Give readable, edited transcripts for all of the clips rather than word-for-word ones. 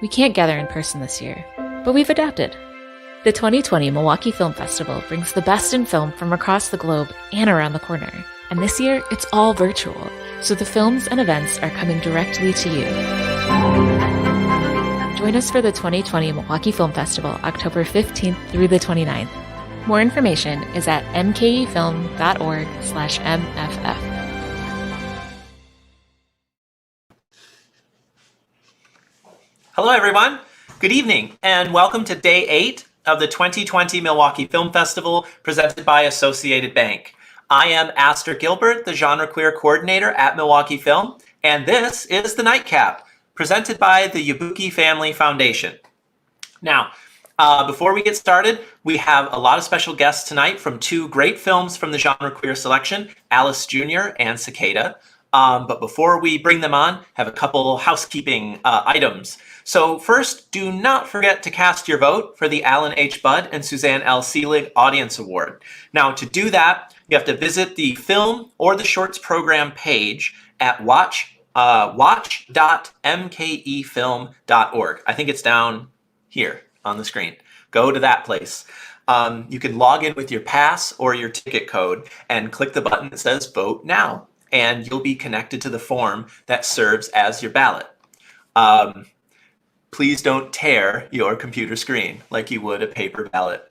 We can't gather in person this year, but we've adapted. The 2020 Milwaukee Film Festival brings the best in film from across the globe and around the corner. And this year, it's all virtual, so the films and events are coming directly to you. Join us for the 2020 Milwaukee Film Festival, October 15th through the 29th. More information is at mkefilm.org/MFF. Hello, everyone. Good evening, and welcome to Day 8 of the 2020 Milwaukee Film Festival, presented by Associated Bank. I am Aster Gilbert, the Genre Queer Coordinator at Milwaukee Film, and this is the Nightcap, presented by the Yabuki Family Foundation. Now, before we get started, we have a lot of special guests tonight from two great films from the Genre Queer selection, Alice Jr. and CICADA. But before we bring them on, have a couple housekeeping items. So first, do not forget to cast your vote for the Alan H. Budd and Suzanne L. Seelig Audience Award. Now, to do that, you have to visit the film or the shorts program page at watch.mkefilm.org. I think it's down here on the screen. Go to that place. You can log in with your pass or your ticket code and click the button that says Vote Now, and you'll be connected to the form that serves as your ballot. Please don't tear your computer screen like you would a paper ballot.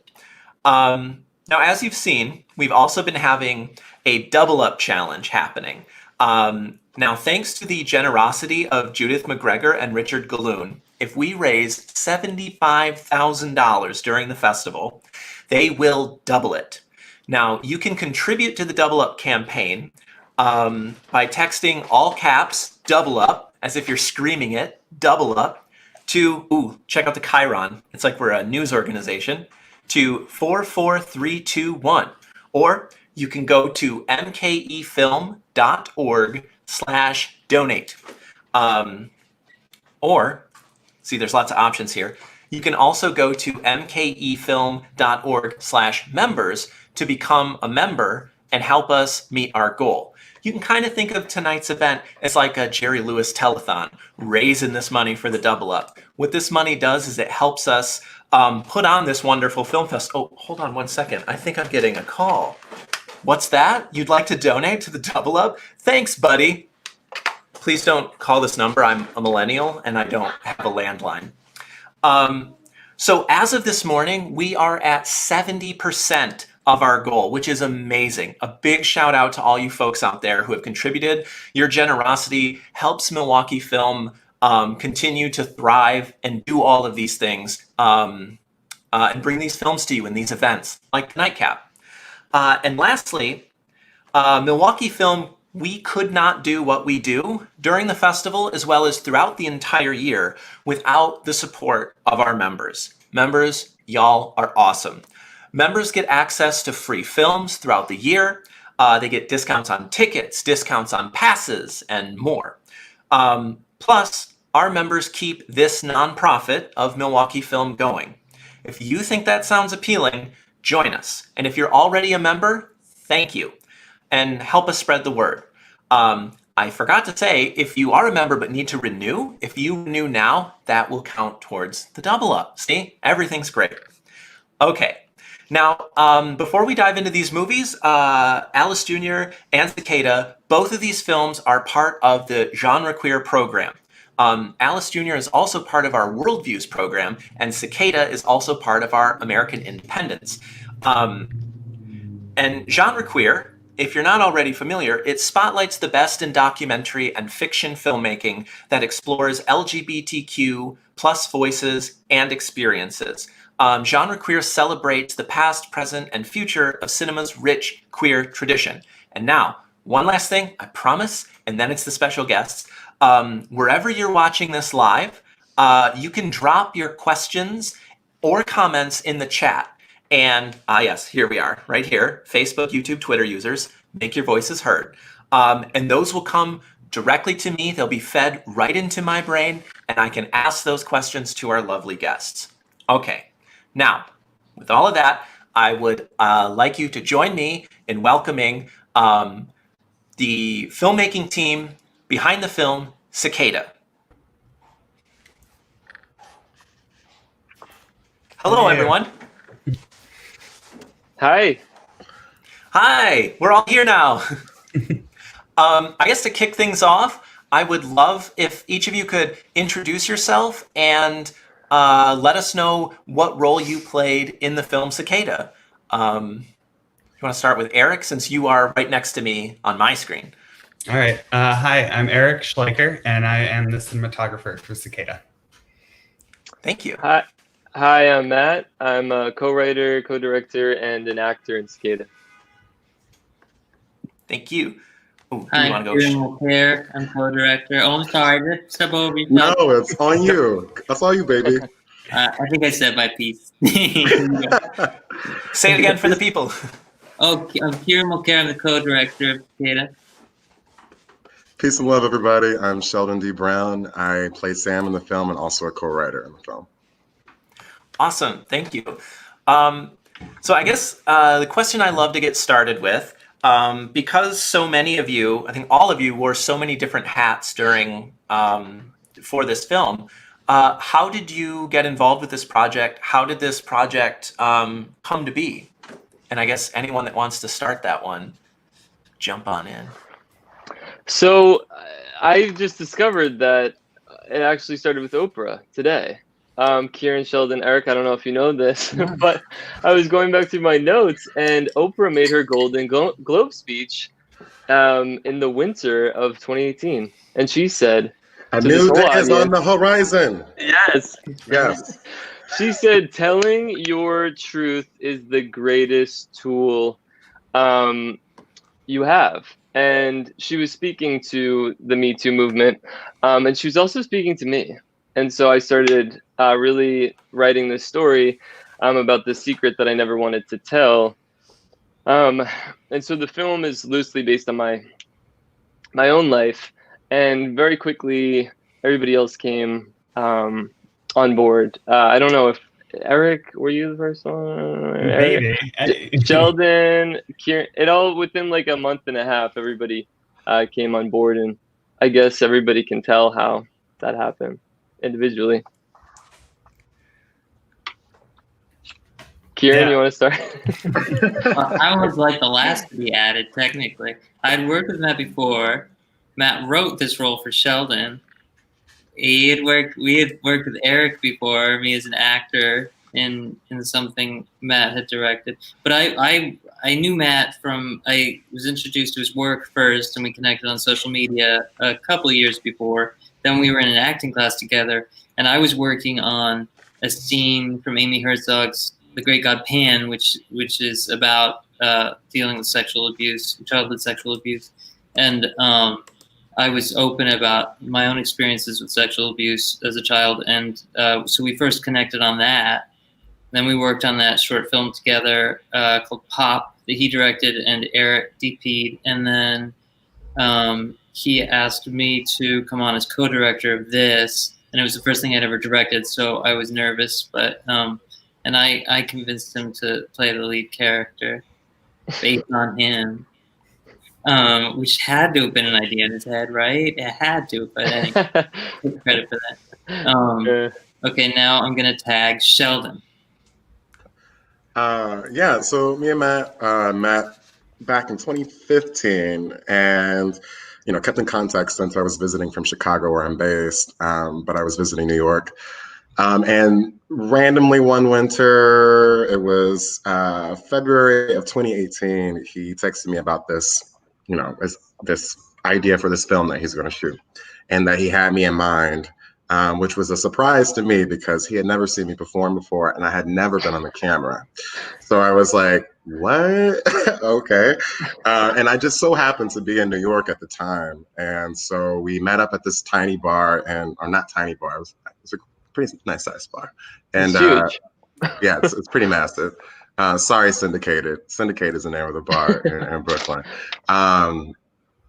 Now, as you've seen, we've also been having a double up challenge happening. Now, thanks to the generosity of Judith McGregor and Richard Galloon, if we raise $75,000 during the festival, they will double it. Now, you can contribute to the double up campaign by texting all caps double up, as if you're screaming it, double up, to, check out the Kieran, it's like we're a news organization, to 44321. Or you can go to mkefilm.org/donate. Or, see, there's lots of options here. You can also go to mkefilm.org/members to become a member and help us meet our goal. You can kind of think of tonight's event as like a Jerry Lewis telethon, raising this money for the double up. What this money does is it helps us put on this wonderful film fest. Oh, hold on one second. I think I'm getting a call. What's that? You'd like to donate to the double up? Thanks, buddy. Please don't call this number. I'm a millennial and I don't have a landline. So as of this morning, we are at 70% of our goal, which is amazing. A big shout out to all you folks out there who have contributed. Your generosity helps Milwaukee Film continue to thrive and do all of these things and bring these films to you in these events like Nightcap. And lastly, Milwaukee Film, we could not do what we do during the festival as well as throughout the entire year without the support of our members. Members, y'all are awesome. Members get access to free films throughout the year. They get discounts on tickets, discounts on passes, and more. Plus, our members keep this nonprofit of Milwaukee Film going. If you think that sounds appealing, join us. And if you're already a member, thank you. And help us spread the word. I forgot to say, if you are a member but need to renew, if you renew now, that will count towards the double up. See, everything's great. Okay. Now, before we dive into these movies, Alice Jr. and CICADA, both of these films are part of the Genre Queer program. Alice Jr. is also part of our Worldviews program, and CICADA is also part of our American Independence. And Genre Queer, if you're not already familiar, it spotlights the best in documentary and fiction filmmaking that explores LGBTQ plus voices and experiences. Genre Queer celebrates the past, present, and future of cinema's rich queer tradition. And now, one last thing, I promise, and then it's the special guests. Wherever you're watching this live, you can drop your questions or comments in the chat. And yes, here we are, right here, Facebook, YouTube, Twitter users, make your voices heard. And those will come directly to me. They'll be fed right into my brain, and I can ask those questions to our lovely guests. Okay, now, with all of that, I would like you to join me in welcoming the filmmaking team behind the film, CICADA. Hello, everyone. Hi. Hi, we're all here now. I guess to kick things off, I would love if each of you could introduce yourself and let us know what role you played in the film Cicada. You want to start with Eric, since you are right next to me on my screen. All right. Hi, I'm Eric Schleicher, and I am the cinematographer for Cicada. Thank you. Hi, I'm Matt. I'm a co-writer, co-director, and an actor in CICADA. Thank you. Ooh, Hi, I'm Kieran Mulcare. I'm co-director. Oh, I'm sorry. Did I step over you? No, it's on you. That's all you, baby. I think I said my piece. Say it again for the people. Oh, I'm Kieran Mulcare. I'm the co-director of CICADA. Peace and love, everybody. I'm Sheldon D. Brown. I play Sam in the film and also a co-writer in the film. Awesome. Thank you. So I guess the question I love to get started with, because so many of you, I think all of you, wore so many different hats during for this film. How did you get involved with this project? How did this project come to be? And I guess anyone that wants to start that one, jump on in. So I just discovered that it actually started with Oprah today. Kieran, Sheldon, Eric, I don't know if you know this, but I was going back through my notes, and Oprah made her Golden Globe speech in the winter of 2018. And she said, "A new day is on the horizon." Yes. Yes. She said, telling your truth is the greatest tool you have. And she was speaking to the Me Too movement, and she was also speaking to me. And so I started really writing this story about the secret that I never wanted to tell. And so the film is loosely based on my own life. And very quickly, everybody else came on board. I don't know if Eric, were you the first one? Maybe. Sheldon, Kieran, it all within like a month and a half, everybody came on board, and I guess everybody can tell how that happened individually. Kieran, you want to start? I was like the last to be added, technically. I'd worked with Matt before. Matt wrote this role for Sheldon. We had worked with Eric before, me as an actor in something Matt had directed. But I knew Matt I was introduced to his work first, and we connected on social media a couple of years before. Then we were in an acting class together, and I was working on a scene from Amy Herzog's The Great God Pan, which is about dealing with sexual abuse, childhood sexual abuse. And I was open about my own experiences with sexual abuse as a child, and so we first connected on that. Then we worked on that short film together called Pop that he directed and Eric DP'd, and then he asked me to come on as co-director of this, and it was the first thing I'd ever directed, so I was nervous, but and I convinced him to play the lead character based on him. Which had to have been an idea in his head, right? It had to, but anyway, take credit for that. Okay, now I'm gonna tag Sheldon. Yeah, so me and Matt met back in 2015, and kept in contact since I was visiting from Chicago, where I'm based, but I was visiting New York. And randomly one winter, it was February of 2018, he texted me about this this idea for this film that he's going to shoot, and that he had me in mind, which was a surprise to me because he had never seen me perform before, and I had never been on the camera. So I was like, what? Okay. And I just so happened to be in New York at the time. And so we met up at this tiny bar, or not tiny bar, it was a pretty nice sized bar. And huge. Yeah, it's pretty massive. Sorry, Syndicated. Syndicated is the name of the bar in Brooklyn.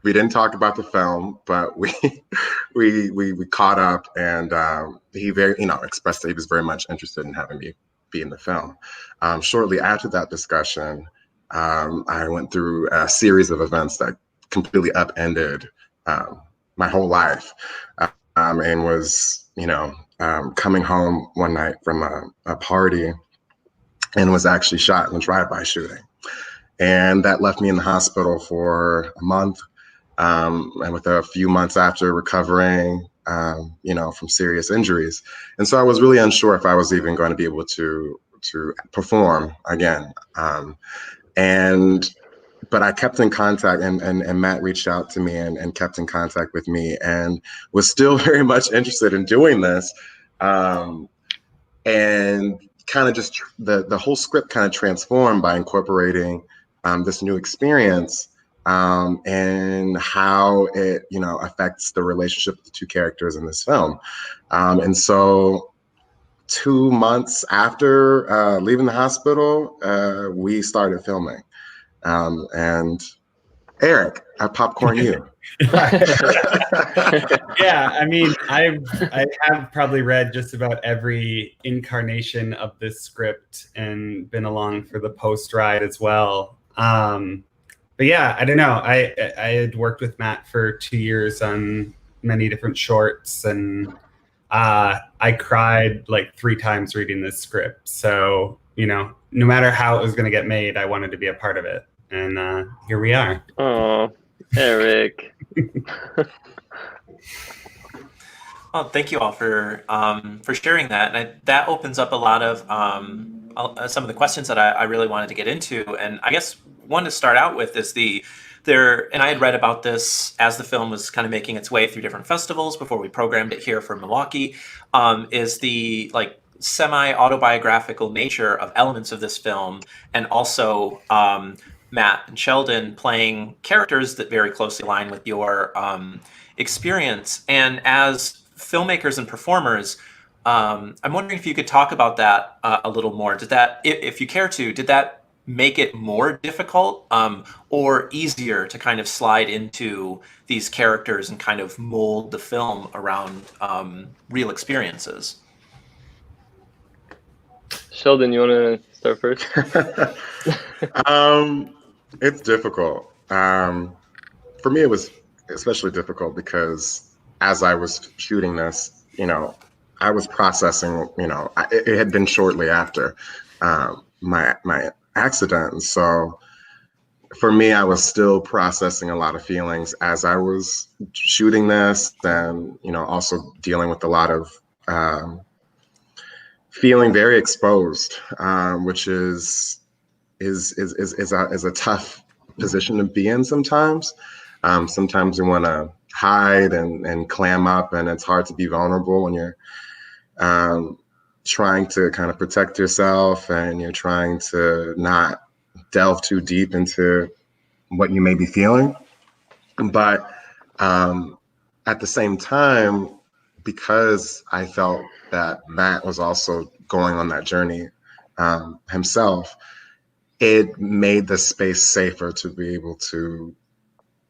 We didn't talk about the film, but we caught up, and he very expressed that he was very much interested in having me be in the film. Shortly after that discussion, I went through a series of events that completely upended my whole life, and was coming home one night from a party and was actually shot in a drive-by shooting. And that left me in the hospital for a month. And with a few months after recovering, from serious injuries. And so I was really unsure if I was even going to be able to perform again. But I kept in contact, and Matt reached out to me and kept in contact with me and was still very much interested in doing this. And kind of just the whole script kind of transformed by incorporating this new experience and how it, affects the relationship of the two characters in this film. And so 2 months after leaving the hospital, we started filming. And Eric, I popcorn you. Yeah, I mean, I have probably read just about every incarnation of this script and been along for the post ride as well. But yeah, I don't know. I had worked with Matt for 2 years on many different shorts, and I cried like 3 times reading this script. So, no matter how it was going to get made, I wanted to be a part of it. And here we are. Oh, Eric. Well, thank you all for sharing that. And that opens up a lot of some of the questions that I really wanted to get into. And I guess one to start out with is and I had read about this as the film was kind of making its way through different festivals before we programmed it here for Milwaukee, is the semi-autobiographical nature of elements of this film, and also Matt and Sheldon playing characters that very closely align with your experience. And as filmmakers and performers, I'm wondering if you could talk about that a little more. Did that, if you care to, did that make it more difficult or easier to kind of slide into these characters and kind of mold the film around real experiences? Sheldon, you want to start first? It's difficult. For me, it was especially difficult because as I was shooting this, I was processing, it had been shortly after my accident. And so for me, I was still processing a lot of feelings as I was shooting this, and, also dealing with a lot of feeling very exposed, which is a tough position to be in sometimes. Sometimes you want to hide and clam up, and it's hard to be vulnerable when you're trying to kind of protect yourself and you're trying to not delve too deep into what you may be feeling. But at the same time, because I felt that Matt was also going on that journey himself, it made the space safer to be able to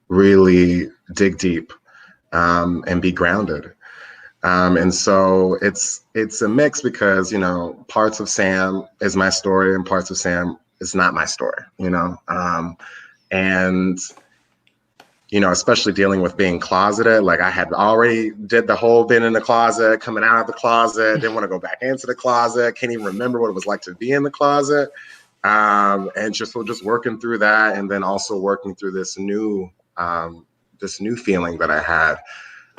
really dig deep and be grounded. And so it's a mix because, parts of Sam is my story and parts of Sam is not my story, and, especially dealing with being closeted. Like I had already did the whole been in the closet, coming out of the closet, didn't want to go back into the closet, can't even remember what it was like to be in the closet. And just working through that, and then also working through this new feeling that I had.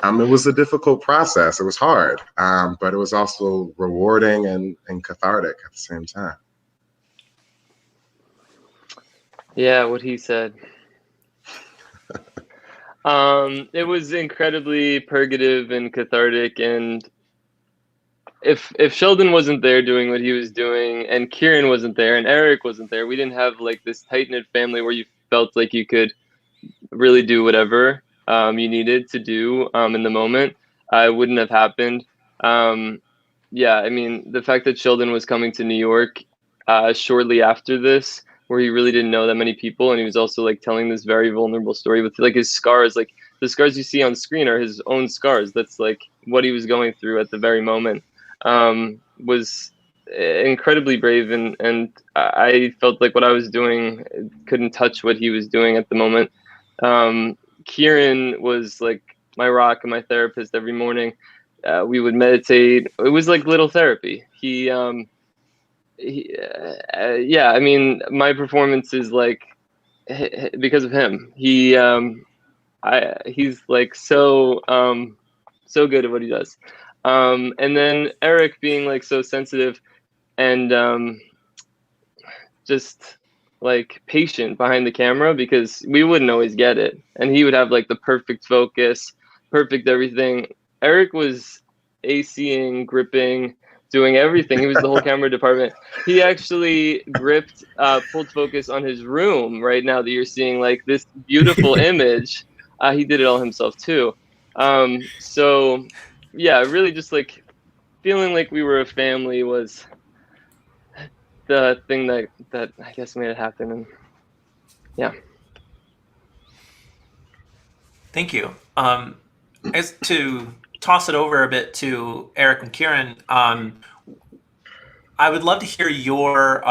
It was a difficult process. It was hard, but it was also rewarding and cathartic at the same time. Yeah, what he said. It was incredibly purgative and cathartic, and if Sheldon wasn't there doing what he was doing, and Kieran wasn't there, and Eric wasn't there, we didn't have like this tight-knit family where you felt like you could really do whatever you needed to do in the moment. It wouldn't have happened. Yeah, I mean, the fact that Sheldon was coming to New York shortly after this, where he really didn't know that many people, and he was also like telling this very vulnerable story with like his scars, like the scars you see on screen are his own scars. That's like what he was going through at the very moment. Was incredibly brave, and I felt like what I was doing couldn't touch what he was doing at the moment. Kieran was like my rock and my therapist every morning. we would meditate. It was like little therapy. Yeah, I mean, my performance is like because of him. He's like so good at what he does. And then Eric being like so sensitive and just like patient behind the camera, because we wouldn't always get it, and he would have like the perfect focus, perfect everything. Eric was ACing, gripping, doing everything. He was the whole camera department. He actually gripped, pulled focus on his room right now that you're seeing, like this beautiful image. He did it all himself too. So yeah, really just like feeling like we were a family was the thing that I guess made it happen. And yeah. Thank you. As to toss it over a bit to Eric and Kieran, I would love to hear your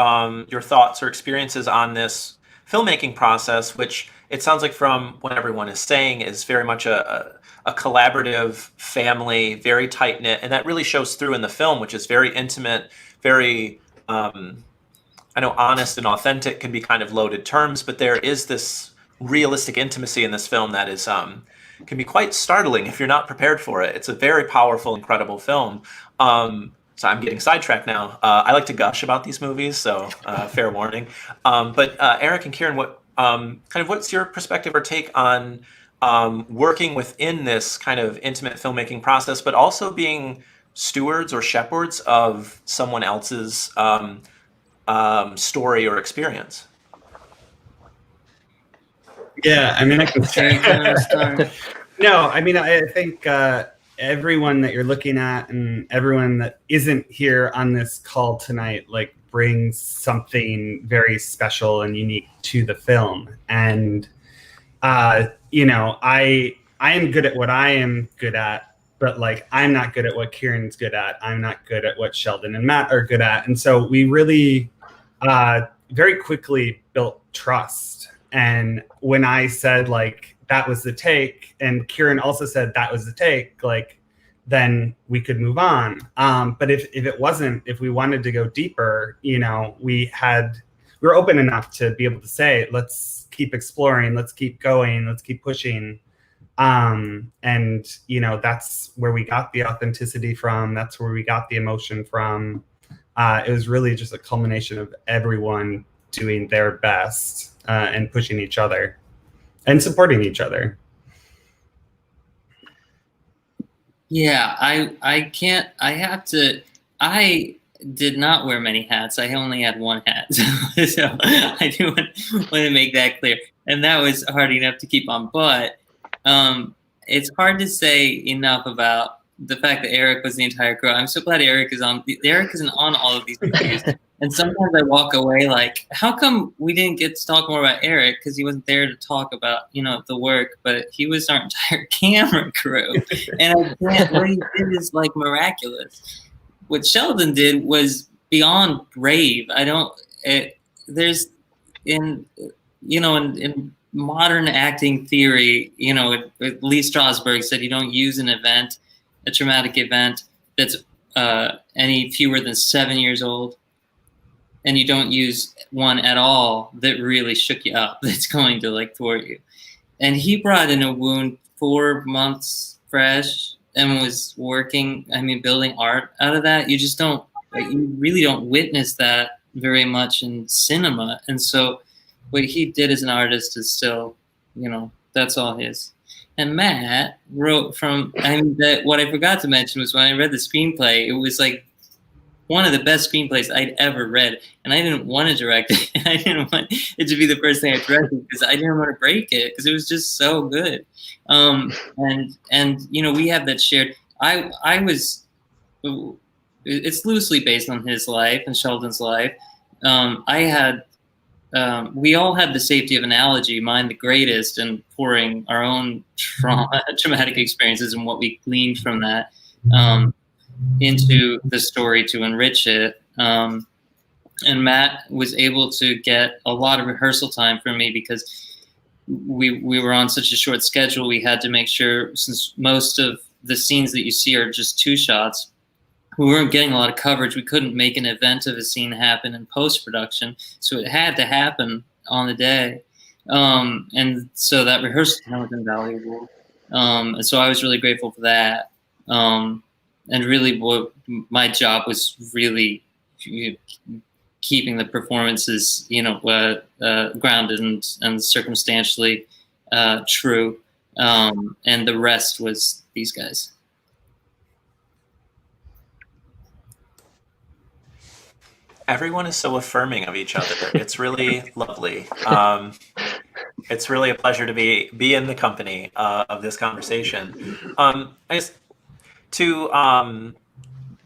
thoughts or experiences on this filmmaking process, which it sounds like from what everyone is saying is very much a collaborative family, very tight knit, and that really shows through in the film, which is very intimate, very I know honest and authentic can be kind of loaded terms, but there is this realistic intimacy in this film that is can be quite startling if you're not prepared for it. It's a very powerful, incredible film. So I'm getting sidetracked now. I like to gush about these movies, so fair warning. But Eric and Kieran, what's your perspective or take on working within this kind of intimate filmmaking process, but also being stewards or shepherds of someone else's story or experience? Yeah, I mean, I can say. No, I mean, I think everyone that you're looking at and everyone that isn't here on this call tonight, like, brings something very special and unique to the film. And, you know, I am good at what I am good at, but like, I'm not good at what Kieran's good at. I'm not good at what Sheldon and Matt are good at. And so we really very quickly built trust. And when I said like, that was the take, and Kieran also said that was the take, like, then we could move on. But if it wasn't, if we wanted to go deeper, you know, we were open enough to be able to say, let's keep exploring, let's keep going, let's keep pushing. And, you know, that's where we got the authenticity from. That's where we got the emotion from. It was really just a culmination of everyone doing their best and pushing each other and supporting each other. Yeah, I did not wear many hats. I only had one hat. So I do want to make that clear. And that was hard enough to keep on. But it's hard to say enough about the fact that Eric was the entire crew. I'm so glad Eric is on. Eric isn't on all of these movies. And sometimes I walk away like, how come we didn't get to talk more about Eric? Because he wasn't there to talk about, you know, the work, but he was our entire camera crew. And what he did is like miraculous. What Sheldon did was beyond brave. There's in modern acting theory, you know, Lee Strasberg said you don't use a traumatic event that's any fewer than 7 years old, and you don't use one at all that really shook you up, that's going to like thwart you. And he brought in a wound 4 months fresh and was working, building art out of that. You just don't, you really don't witness that very much in cinema. And so what he did as an artist is still, you know, that's all his. And Matt wrote what I forgot to mention was when I read the screenplay, it was like one of the best screenplays I'd ever read. And I didn't want to direct it. I didn't want it to be the first thing I directed because I didn't want to break it because it was just so good. And you know, we have that shared, it's loosely based on his life and Sheldon's life. We all had the safety of analogy, mine the greatest, and pouring our own traumatic experiences and what we gleaned from that into the story to enrich it. And Matt was able to get a lot of rehearsal time from me because we were on such a short schedule. We had to make sure, since most of the scenes that you see are just 2 shots. We weren't getting a lot of coverage. We couldn't make an event of a scene happen in post-production, so it had to happen on the day. And so that rehearsal time was invaluable. And so I was really grateful for that. And really, what my job was really keeping the performances, grounded and circumstantially true. And the rest was these guys. Everyone is so affirming of each other. It's really lovely. It's really a pleasure to be in the company of this conversation. I guess to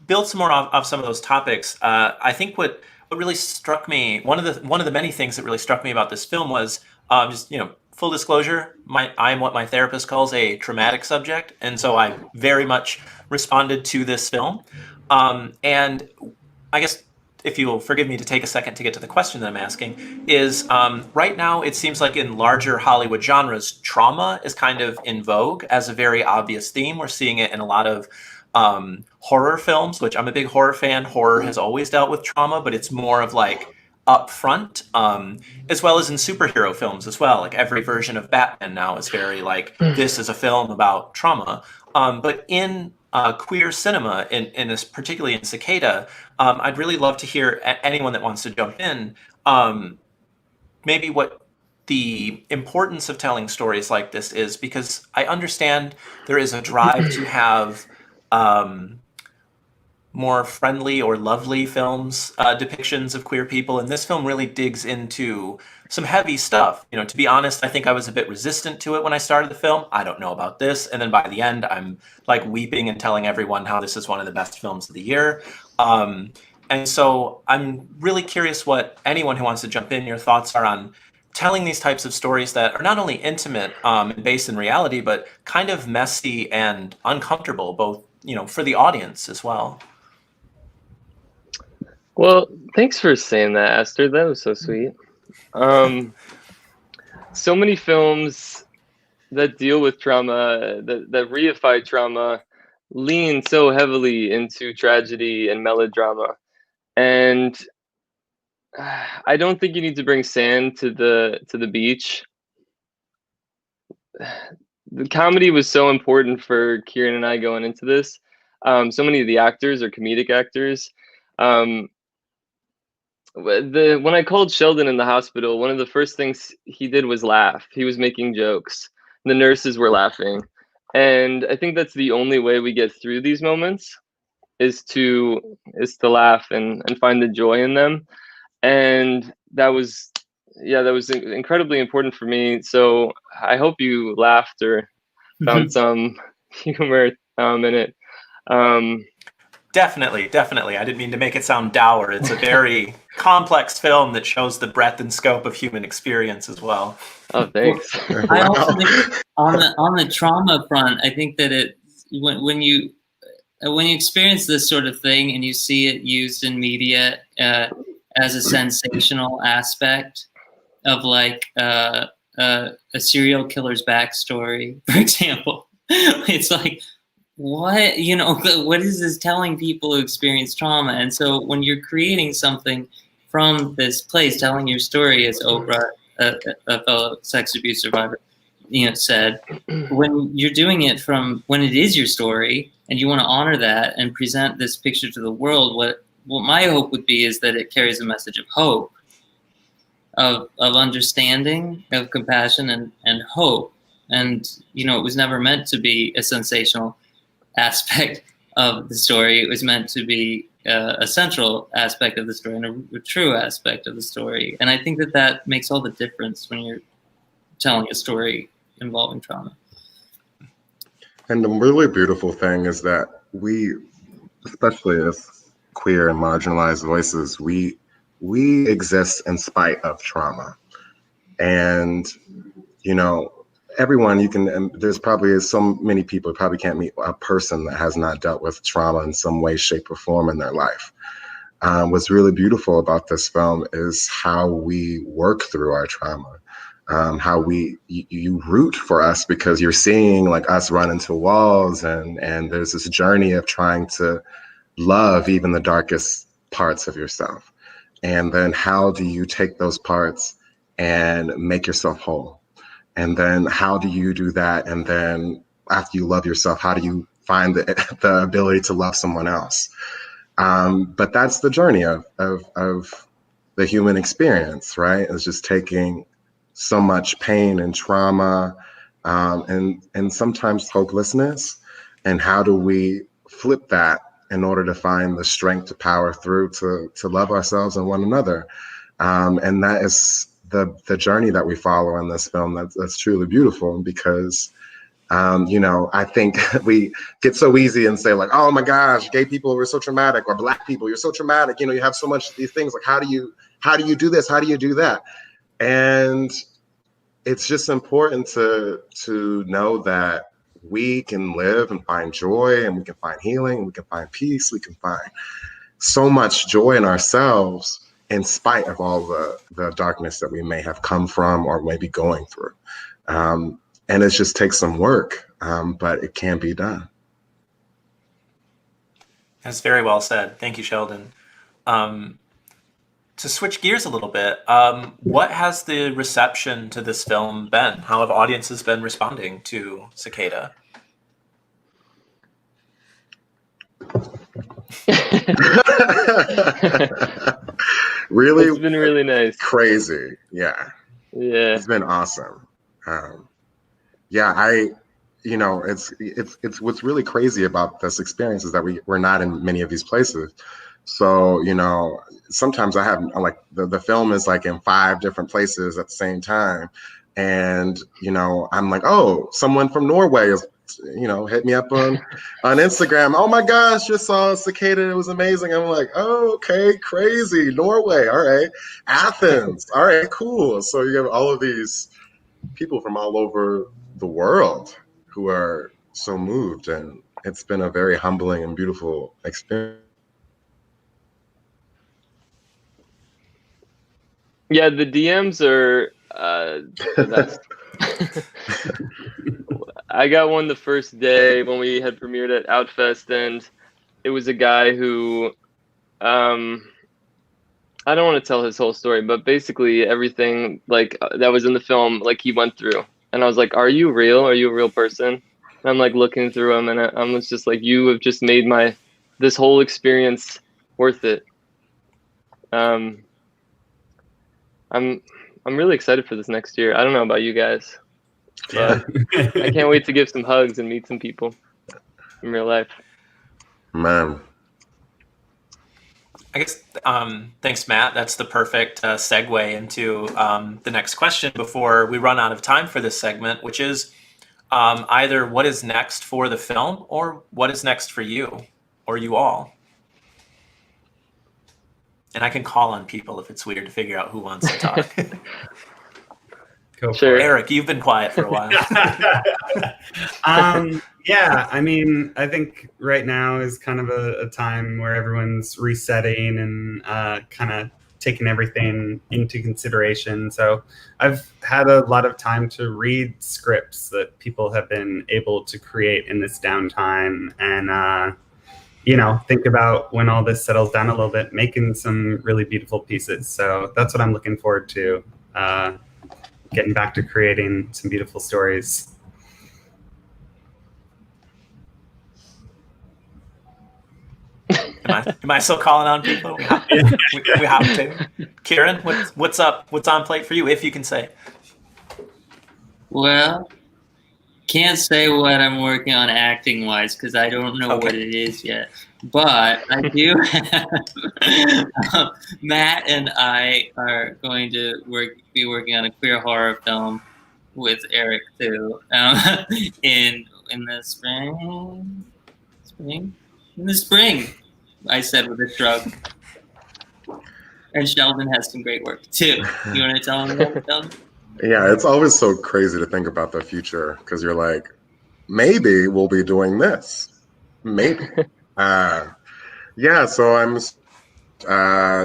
build some more off some of those topics, I think what really struck me, one of the many things that really struck me about this film was just, full disclosure, I'm what my therapist calls a traumatic subject, and so I very much responded to this film. And I guess, if you will forgive me to take a second to get to the question that I'm asking, is right now it seems like in larger Hollywood genres, trauma is kind of in vogue as a very obvious theme. We're seeing it in a lot of horror films, which I'm a big horror fan. Horror has always dealt with trauma, but it's more of like upfront, as well as in superhero films as well. Like every version of Batman now is very like, this is a film about trauma. But in queer cinema, in this, particularly in CICADA, I'd really love to hear anyone that wants to jump in, maybe what the importance of telling stories like this is, because I understand there is a drive to have more friendly or lovely films, depictions of queer people, and this film really digs into some heavy stuff. To be honest, I think I was a bit resistant to it when I started the film. I don't know about this. And then by the end, I'm like weeping and telling everyone how this is one of the best films of the year. And so I'm really curious what anyone who wants to jump in, your thoughts are on telling these types of stories that are not only intimate and based in reality, but kind of messy and uncomfortable, both, for the audience as well. Well, thanks for saying that, Esther. That was so sweet. So many films that deal with trauma, that reify trauma, lean so heavily into tragedy and melodrama. And I don't think you need to bring sand to the beach. The comedy was so important for Kieran and I going into this. So many of the actors are comedic actors. When I called Sheldon in the hospital, one of the first things he did was laugh. He was making jokes. The nurses were laughing. And I think that's the only way we get through these moments is to laugh and find the joy in them. And that was incredibly important for me. So I hope you laughed or found some humor in it. Definitely. I didn't mean to make it sound dour. It's a very complex film that shows the breadth and scope of human experience as well. Oh, thanks. I also think on the trauma front, I think that when you experience this sort of thing and you see it used in media as a sensational aspect of like a serial killer's backstory, for example, it's like, what is this telling people who experience trauma? And so when you're creating something from this place, telling your story, as Oprah, a fellow sex abuse survivor, said, when you're doing it from when it is your story and you want to honor that and present this picture to the world, what my hope would be is that it carries a message of hope, of understanding, of compassion and hope. And, it was never meant to be a sensational aspect of the story. It was meant to be a central aspect of the story and a true aspect of the story. And I think that makes all the difference when you're telling a story involving trauma. And the really beautiful thing is that we, especially as queer and marginalized voices, we exist in spite of trauma. And, everyone there's probably so many people probably can't meet a person that has not dealt with trauma in some way, shape, or form in their life. What's really beautiful about this film is how we work through our trauma. how you root for us because you're seeing like us run into walls, and there's this journey of trying to love even the darkest parts of yourself. And then how do you take those parts and make yourself whole? And then how do you do that? And then after you love yourself, how do you find the ability to love someone else? But that's the journey of the human experience, right? It's just taking so much pain and trauma, and sometimes hopelessness. And how do we flip that in order to find the strength to power through to love ourselves and one another? And that is the journey that we follow in this film. That's truly beautiful because, I think we get so easy and say like, oh my gosh, gay people are so traumatic, or Black people, you're so traumatic. You have so much of these things. Like, how do you do this? How do you do that? And it's just important to know that we can live and find joy, and we can find healing, and we can find peace. We can find so much joy in ourselves in spite of all the darkness that we may have come from or may be going through. And it just takes some work, but it can be done. That's very well said. Thank you, Sheldon. To switch gears a little bit, what has the reception to this film been? How have audiences been responding to CICADA? Really? It's been really nice. Crazy. Yeah. Yeah. It's been awesome. It's what's really crazy about this experience is that we're not in many of these places. So, sometimes I have like the film is like in 5 different places at the same time. And, I'm like, oh, someone from Norway is, hit me up on Instagram. Oh my gosh, just saw CICADA. It was amazing. I'm like, oh, okay, crazy. Norway. All right. Athens. All right, cool. So you have all of these people from all over the world who are so moved. And it's been a very humbling and beautiful experience. Yeah, the DMs are the best. I got one the first day when we had premiered at Outfest, and it was a guy who, I don't want to tell his whole story, but basically everything like that was in the film, like he went through. And I was like, are you real? Are you a real person? And I'm like looking through him, and I was just like, you have just made this whole experience worth it. I'm really excited for this next year. I don't know about you guys. Yeah. I can't wait to give some hugs and meet some people in real life. Man. I guess, thanks, Matt. That's the perfect segue into the next question before we run out of time for this segment, which is either what is next for the film or what is next for you or you all. And I can call on people if it's weird to figure out who wants to talk. Go Sure. Eric, you've been quiet for a while. Yeah, I mean, I think right now is kind of a time where everyone's resetting and kind of taking everything into consideration. So I've had a lot of time to read scripts that people have been able to create in this downtime and, think about when all this settles down a little bit, making some really beautiful pieces. So that's what I'm looking forward to, getting back to creating some beautiful stories. Am I still calling on people? We have to. Kieran, what's up? What's on plate for you, if you can say? Well, can't say what I'm working on acting-wise because I don't know Okay. what it is yet. But I do have Matt and I are going to be working on a queer horror film with Eric too in the spring. In the spring, I said with a shrug. And Sheldon has some great work too. You want to tell him that, Sheldon? Yeah, it's always so crazy to think about the future because you're like, maybe we'll be doing this. Maybe. So I'm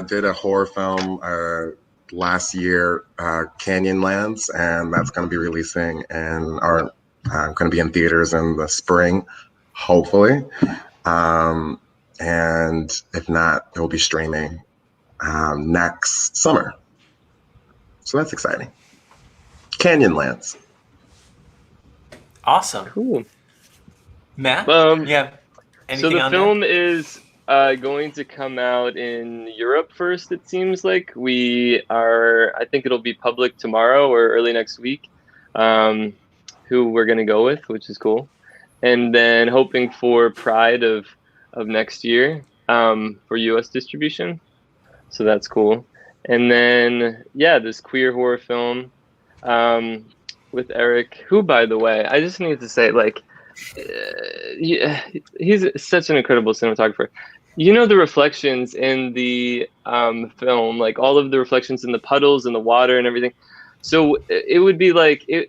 did a horror film last year, Canyonlands, and that's going to be releasing going to be in theaters in the spring, hopefully. And if not, it will be streaming next summer. So that's exciting. Canyonlands. Awesome. Cool. Matt? Yeah. So the film is going to come out in Europe first, it seems like. I think it'll be public tomorrow or early next week, who we're going to go with, which is cool. And then hoping for Pride of next year for US distribution. So that's cool. And then, this queer horror film with Eric, who, by the way, I just need to say, like, he's such an incredible cinematographer. You know, the reflections in the film, like all of the reflections in the puddles and the water and everything. So it would be like, if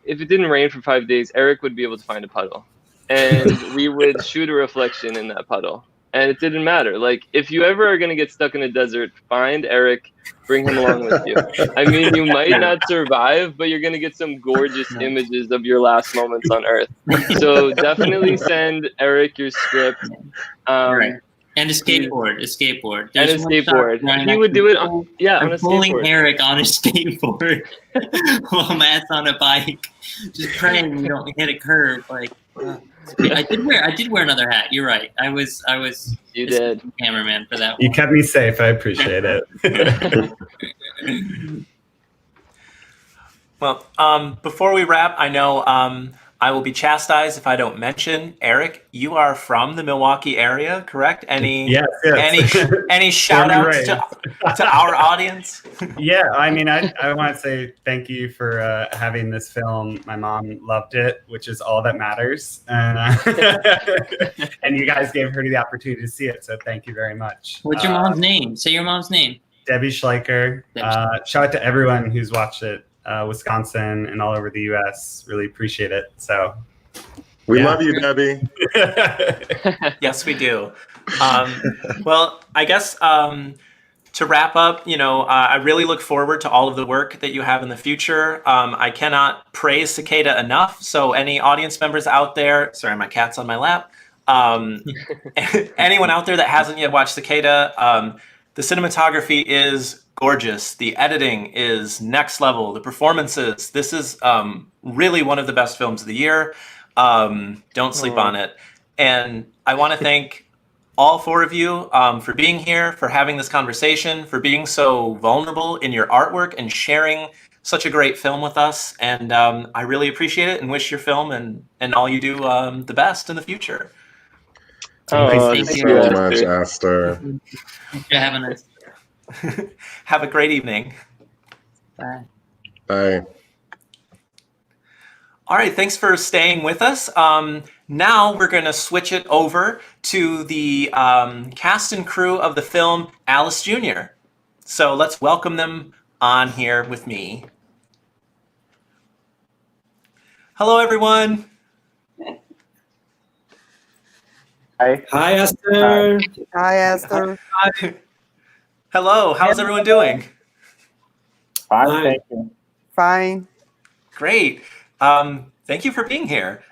it didn't rain for 5 days, Eric would be able to find a puddle. And we would shoot a reflection in that puddle. And it didn't matter. Like, if you ever are going to get stuck in a desert, find Eric, bring him along with you. I mean, you might not survive, but you're going to get some gorgeous images of your last moments on Earth. So definitely send Eric your script. Right. And a skateboard. And a skateboard. He would do it on a skateboard. Pulling Eric on a skateboard while Matt's on a bike, just praying we don't hit a curve. Like, I did wear another hat. You're right. I was. You did. Cameraman for that one. You kept me safe. I appreciate it. Well, before we wrap, I know I will be chastised if I don't mention Eric. You are from the Milwaukee area, correct? Any shout outs to our audience? Yeah, I mean, I want to say thank you for having this film. My mom loved it, which is all that matters, and and you guys gave her the opportunity to see it. So thank you very much. What's your mom's name? Say your mom's name. Debbie Schleicher. Shout out to everyone who's watched it. Wisconsin and all over the U.S. Really appreciate it. So we love you, Debbie. Yes, we do. Well, I guess to wrap up, I really look forward to all of the work that you have in the future. I cannot praise Cicada enough. So any audience members out there, sorry, my cat's on my lap. Anyone out there that hasn't yet watched Cicada, the cinematography is gorgeous. The editing is next level. The performances. This is really one of the best films of the year. Don't sleep on it. And I want to thank all four of you for being here, for having this conversation, for being so vulnerable in your artwork and sharing such a great film with us. And I really appreciate it and wish your film and all you do the best in the future. Thank you so much, Aster. Thanks for having us. Have a great evening. Bye. Bye. All right, thanks for staying with us. Now we're going to switch it over to the cast and crew of the film Alice Jr. So let's welcome them on here with me. Hello, everyone. Hi. Hi, Aster. Hi, Aster. Hello, how's everyone doing? Fine, thank you. Fine. Great. Thank you for being here.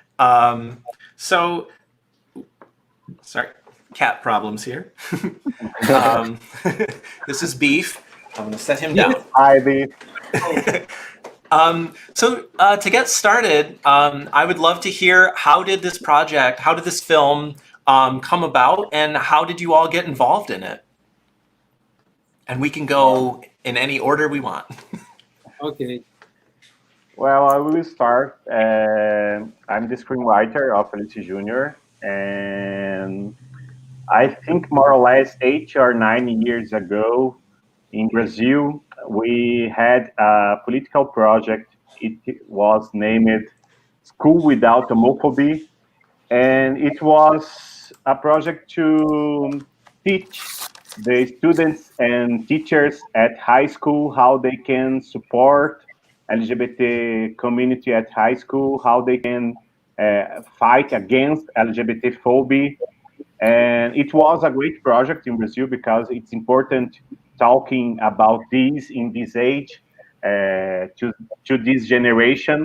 So, sorry, cat problems here. This is Beef. I'm going to set him down. Hi, Beef. So to get started, I would love to hear how did this film come about, and how did you all get involved in it? And we can go in any order we want. Okay. Well, I will start. I'm the screenwriter of Alice Jr. And I think more or less 8 or 9 years ago in Brazil, we had a political project. It was named School Without Homophobia. And it was a project to teach the students and teachers at high school how they can support LGBT community at high school, how they can fight against LGBT phobia. And it was a great project in Brazil because it's important talking about this in this age to this generation.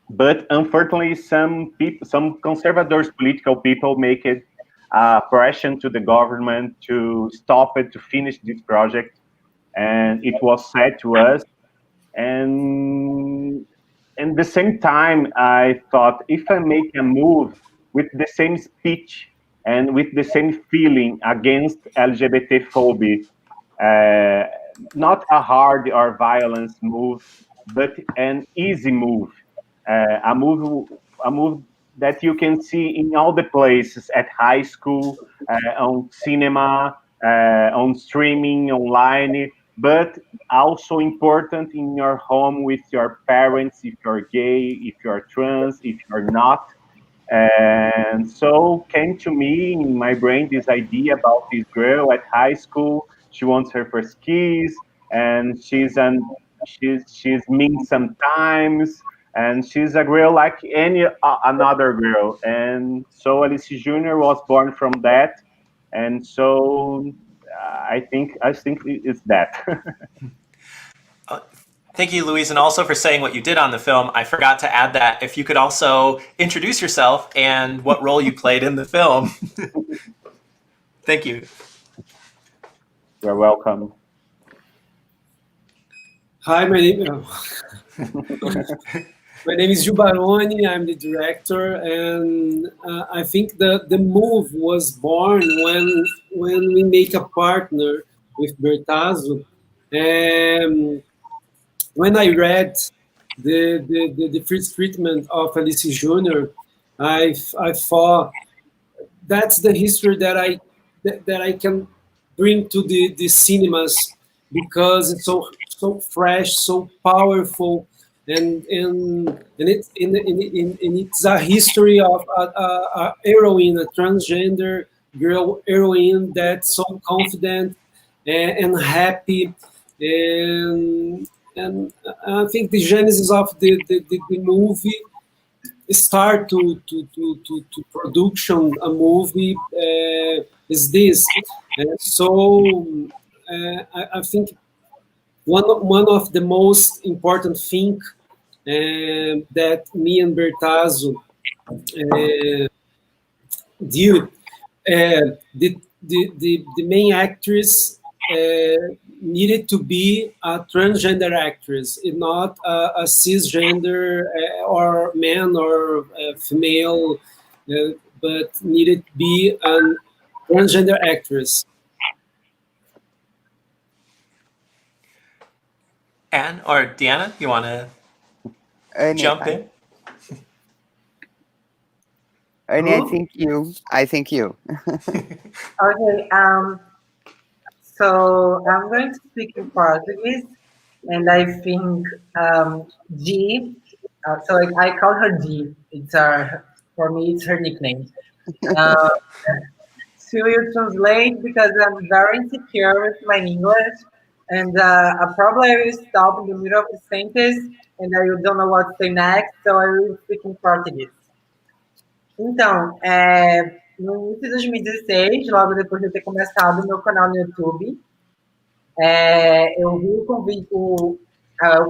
But unfortunately, some people, some conservative political people, make it pressure to the government to stop it, to finish this project. And it was said to us. And at the same time, I thought, if I make a move with the same speech and with the same feeling against LGBT phobia, uh, not a hard or violence move, but an easy move, a move that you can see in all the places, at high school, on cinema, on streaming, online, but also important in your home with your parents, if you're gay, if you're trans, if you're not. And so came to me in my brain this idea about this girl at high school. She wants her first kiss, and she's mean sometimes, and she's a girl like any another girl. And so Alice Jr. was born from that, and so I think it's that. Thank you, Louise, and also for saying what you did on the film. I forgot to add that. If you could also introduce yourself and what role you played in the film. Thank you. You're welcome. Hi, my name is Gil Baroni. I'm the director, and I think the move was born when we make a partner with Bertazzo. When I read the first treatment of Alice Jr., I thought that's the history that I can bring to the cinemas, because it's so fresh, so powerful, and it's a history of a heroine, a transgender girl heroine that's so confident and happy, and I think the genesis of the movie start to production a movie is this. I think one of the most important thing that me and Bertazzo did, the main actress needed to be a transgender actress, not a cisgender or man or female, but needed to be a transgender actress. Anne or Deanna, you want to jump in? Ernie, I think you. Okay, so I'm going to speak in Portuguese, and I think G, so I call her G. It's for me, it's her nickname. She will translate because I'm very insecure with my English, and probably I will stop in the middle of the sentence, and I don't know what to say next, so I will speak in Portuguese. Então, no início de 2016, logo depois de eu ter começado o meu canal no YouTube, eu vi o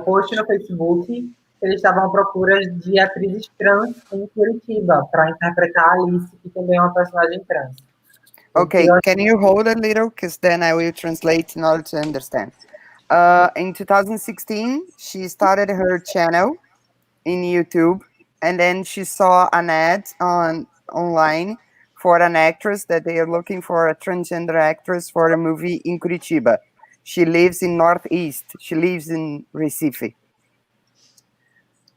post no Facebook que eles estavam à procura de atrizes trans em Curitiba para interpretar a Alice, que também é uma personagem trans. Okay, can you hold a little, because then I will translate in order to understand. In 2016, she started her channel in YouTube, and then she saw an ad online for an actress that they are looking for, a transgender actress for a movie in Curitiba. She lives in Northeast. She lives in Recife.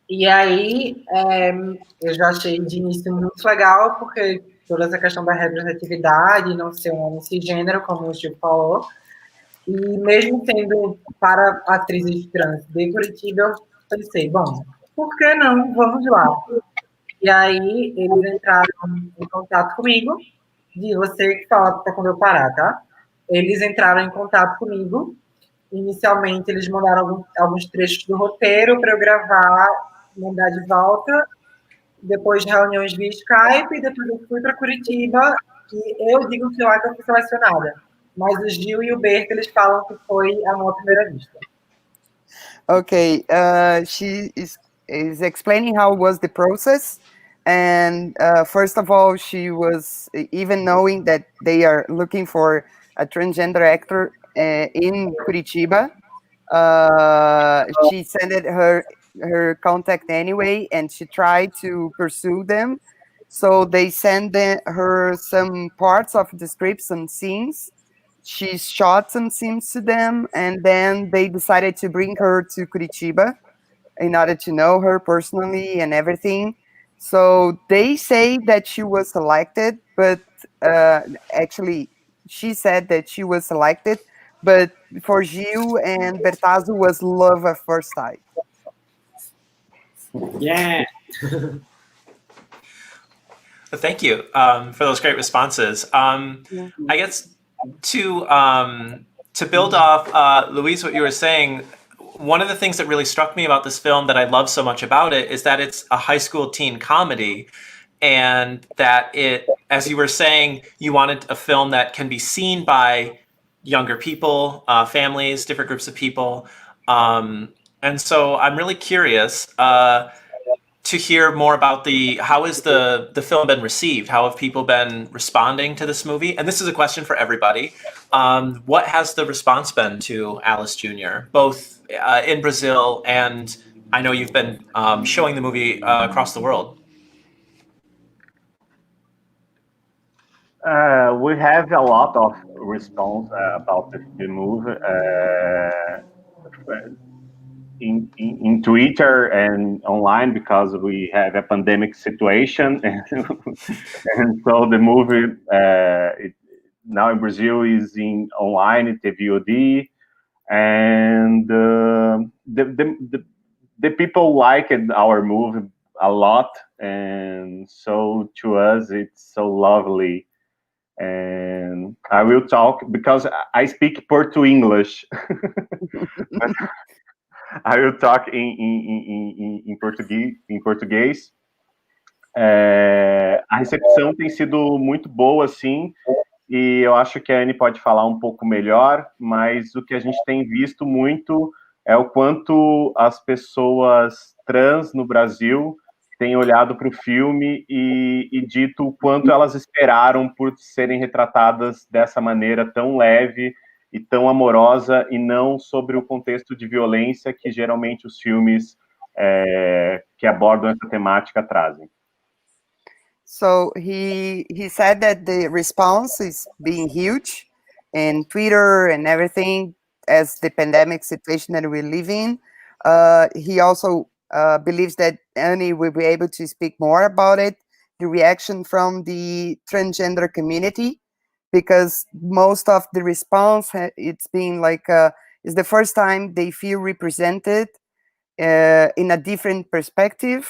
E aí, eu já achei de início muito legal, porque toda essa questão da representatividade, não ser um homem cisgênero, como o Chico falou, e mesmo sendo para atrizes trans de Curitiba, eu pensei, bom, por que não? Vamos lá. E aí, eles entraram em contato comigo, de você que fala para quando eu parar, tá? Eles entraram em contato comigo. Inicialmente, eles mandaram alguns trechos do roteiro para eu gravar, mandar de volta. Depois, reuniões via Skype. E depois, eu fui para Curitiba. E eu digo que lá que eu fui selecionada. mas o Gil e o Berto, eles falam que foi amor à primeira vista. Okay, she is explaining how was the process, and first of all, she was even knowing that they are looking for a transgender actor in Curitiba. She sent it her contact anyway, and she tried to pursue them. So they sent her some parts of the script, some scenes. She shot some scenes to them, and then they decided to bring her to Curitiba in order to know her personally and everything. So they say that she was selected, but actually, she said that she was selected, but for Gil and Bertazzo was love at first sight. Yeah. Thank you for those great responses. I guess to build off, Louise, what you were saying, one of the things that really struck me about this film that I love so much about it is that it's a high school teen comedy, and that it, as you were saying, you wanted a film that can be seen by younger people, families, different groups of people. And so I'm really curious to hear more about how has the film been received? How have people been responding to this movie? And this is a question for everybody. What has the response been to Alice Jr., both in Brazil and I know you've been showing the movie across the world? We have a lot of response about the movie in Twitter and online, because we have a pandemic situation, and so the movie now in Brazil is in online, it's a VOD, and the people liked our movie a lot, and so to us it's so lovely. And I will talk because I speak Porto English. I will talk em português. A recepção tem sido muito boa, sim, e eu acho que a Anne pode falar um pouco melhor, mas o que a gente tem visto muito é o quanto as pessoas trans no Brasil têm olhado para o filme e dito o quanto elas esperaram por serem retratadas dessa maneira tão leve e tão amorosa, e não sobre o contexto de violência que geralmente os filmes que abordam essa temática trazem. So he said that the response is being huge in Twitter and everything as the pandemic situation that we live in. He also believes that Annie will be able to speak more about it, the reaction from the transgender community, because most of the response, it's been like, it's the first time they feel represented in a different perspective,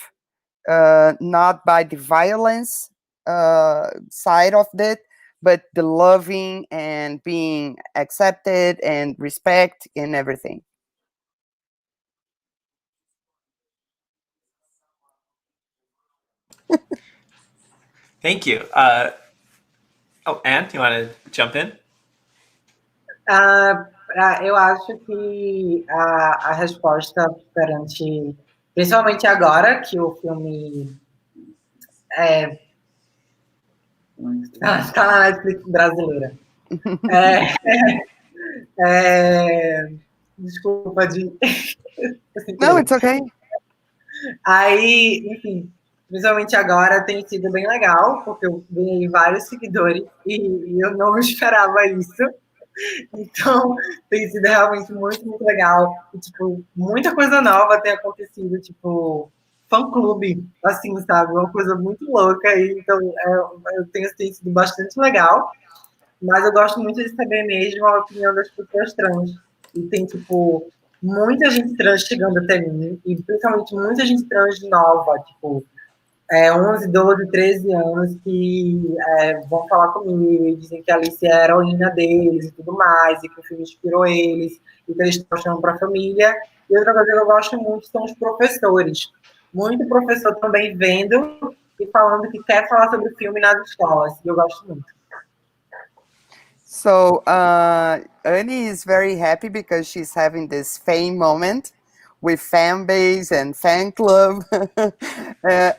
not by the violence side of it, but the loving and being accepted and respect and everything. Thank you. Anne, do you want to jump in? Eu acho que a resposta perante, principalmente agora que o filme está na Netflix brasileira. Desculpa de... No, it's okay. Aí, enfim, principalmente agora tem sido bem legal, porque eu ganhei vários seguidores e eu não esperava isso. Então, tem sido realmente muito, muito legal. E, tipo, muita coisa nova tem acontecido, tipo, fã-clube, assim, sabe? Uma coisa muito louca. E, então, tem sido bastante legal. Mas eu gosto muito de saber mesmo a opinião das pessoas trans. E tem, tipo, muita gente trans chegando até mim, e principalmente muita gente trans nova, tipo, 11, 12, 13 anos, que vão falar comigo e dizem que a Alice é a heroína deles e tudo mais, e que o filme inspirou eles, e que eles estão chamando para a família. E outra coisa que eu gosto muito são os professores. Muito professor também vendo e falando que quer falar sobre o filme nas escolas, e eu gosto muito. So Annie is very happy because she's having this fame moment with fan base and fan club,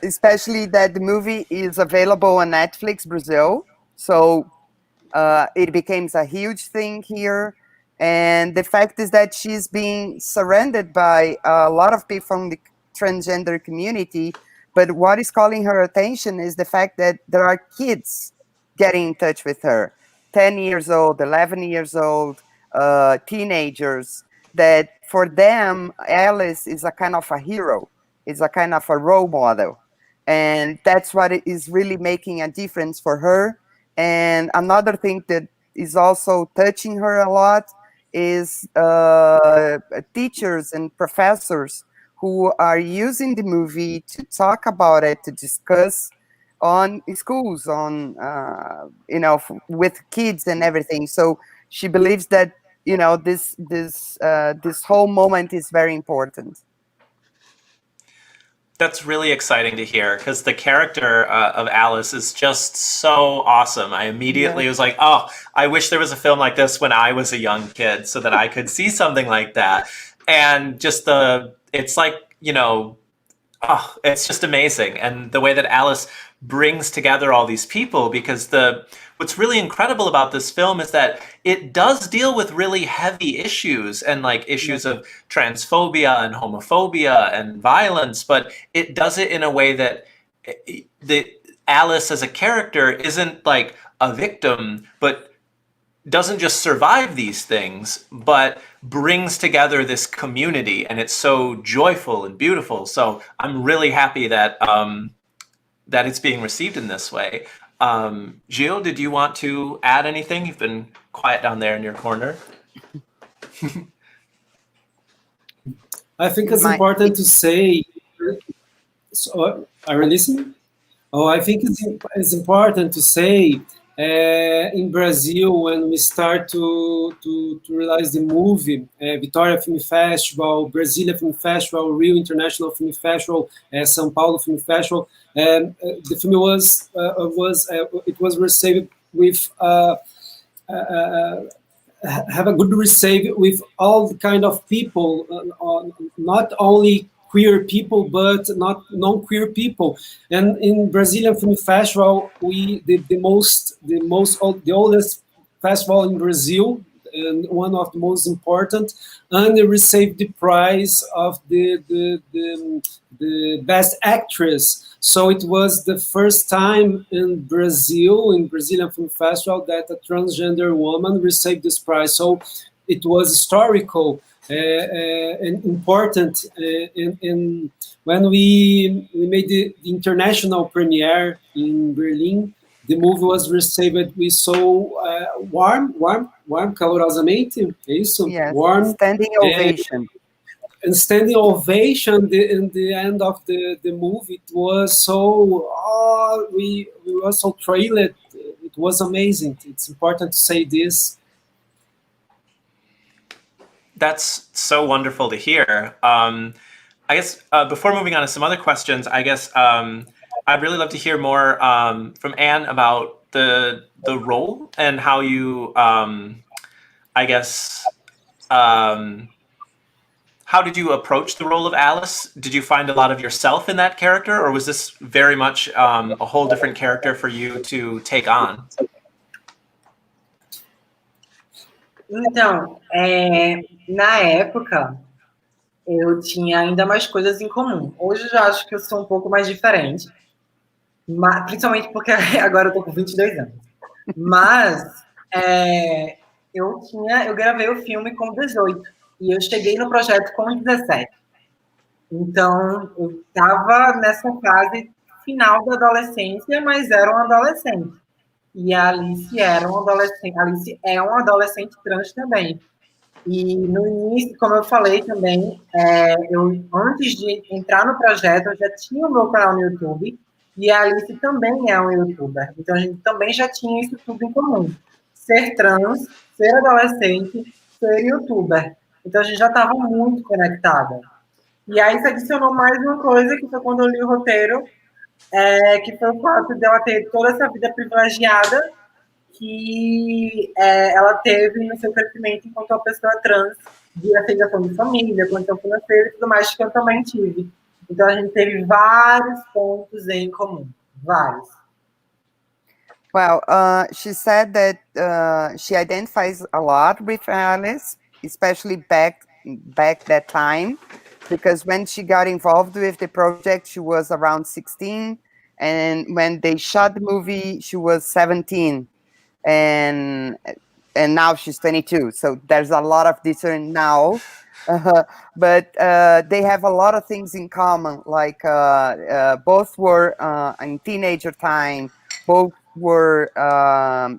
especially that the movie is available on Netflix Brazil. So it becomes a huge thing here. And the fact is that she's being surrounded by a lot of people from the transgender community. But what is calling her attention is the fact that there are kids getting in touch with her, 10 years old, 11 years old, teenagers, that for them, Alice is a kind of a hero, is a kind of a role model. And that's what is really making a difference for her. And another thing that is also touching her a lot is teachers and professors who are using the movie to talk about it, to discuss on schools, on with kids and everything. So she believes that this whole moment is very important. That's really exciting to hear because the character of Alice is just so awesome. I immediately was like, oh, I wish there was a film like this when I was a young kid so that I could see something like that. And just it's like, it's just amazing. And the way that Alice brings together all these people, because what's really incredible about this film is that it does deal with really heavy issues and like issues of transphobia and homophobia and violence, but it does it in a way that Alice as a character isn't like a victim, but doesn't just survive these things, but brings together this community, and it's so joyful and beautiful. So I'm really happy that that it's being received in this way. Gilles, did you want to add anything? You've been quiet down there in your corner. I think it's important to say. So, are you listening? Oh, I think it's important to say. In Brazil, when we start to realize the movie, Vitória Film Festival, Brasilia Film Festival, Rio International Film Festival, São Paulo Film Festival, the film was received with have a good receive with all the kind of people, not only queer people, but not non-queer people. And in Brazilian Film Festival, the oldest festival in Brazil, and one of the most important, and they received the prize of the best actress. So it was the first time in Brazilian Film Festival, that a transgender woman received this prize. So it was historical. And important in when we made the international premiere in Berlin, the movie was received with so warm, calorosamente, é isso? Yes, warm, standing ovation. And standing ovation in the end of the movie. It was so, we were so thrilled. It was amazing. It's important to say this. That's so wonderful to hear. I guess before moving on to some other questions, I guess I'd really love to hear more from Anne about the role and how you, how did you approach the role of Alice? Did you find a lot of yourself in that character, or was this very much a whole different character for you to take on? Então, na época, eu tinha ainda mais coisas em comum. Hoje eu já acho que eu sou um pouco mais diferente, principalmente porque agora eu tô com 22 anos. Mas eu gravei o filme com 18 e eu cheguei no projeto com 17. Então, eu estava nessa fase final da adolescência, mas era um adolescente. E a Alice era uma adolescente. A Alice é uma adolescente trans também. E no início, como eu falei também, eu antes de entrar no projeto, eu já tinha o meu canal no YouTube, e a Alice também é um youtuber. Então a gente também já tinha isso tudo em comum. Ser trans, ser adolescente, ser youtuber. Então a gente já estava muito conectada. E aí se adicionou mais uma coisa, que foi quando eu li o roteiro, que foi o fato de ela ter toda essa vida privilegiada que ela teve no seu crescimento enquanto uma pessoa trans, de aceitação de família, condição financeira e tudo mais, que eu também tive. Então, a gente teve vários pontos em comum. Vários. Well, she said that she identifies a lot with Alice, especially back that time, because when she got involved with the project, she was around 16, and when they shot the movie, she was 17, and now she's 22. So there's a lot of difference now. But they have a lot of things in common, like both were in teenager time, both were a